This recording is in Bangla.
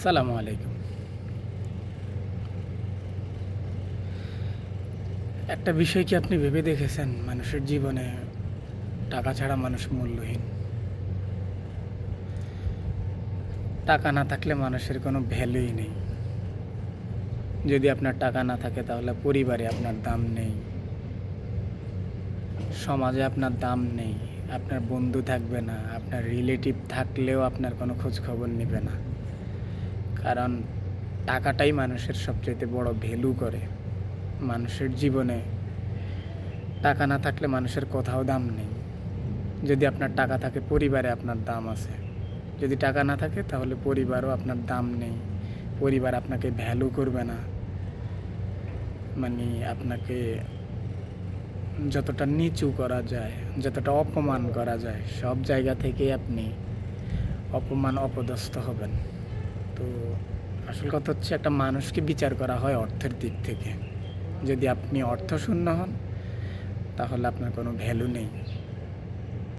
সালামু আলাইকুম। একটা বিষয় কি আপনি ভেবে দেখেছেন মানুষের জীবনে টাকা ছাড়া মানুষ মূল্যহীন। টাকা না থাকলে মানুষের কোনো ভ্যালুই নেই। যদি আপনার টাকা না থাকে তাহলে পরিবারে আপনার দাম নেই, সমাজে আপনার দাম নেই, আপনার বন্ধু থাকবে না, আপনার রিলেটিভ থাকলেও আপনার কোনো খোঁজ খবর নেবে না। কারণ টাকাটাই মানুষের সবচেয়ে বড় ভ্যালু করে। মানুষের জীবনে টাকা না থাকলে মানুষের কোথাও দাম নেই। যদি আপনার টাকা থাকে পরিবারে আপনার দাম আছে, যদি টাকা না থাকে তাহলে পরিবারও আপনার দাম নেই। পরিবার আপনাকে ভ্যালু করবে না, মানে আপনাকে যতটা নিচু করা যায়, যতটা অপমান করা যায়, সব জায়গা থেকে আপনি অপমান অপদস্থ হবেন। তো আসল কথা হচ্ছে একটা মানুষকে বিচার করা হয় অর্থের দিক থেকে। যদি আপনি অর্থশূন্য হন তাহলে আপনার কোনো ভ্যালু নেই।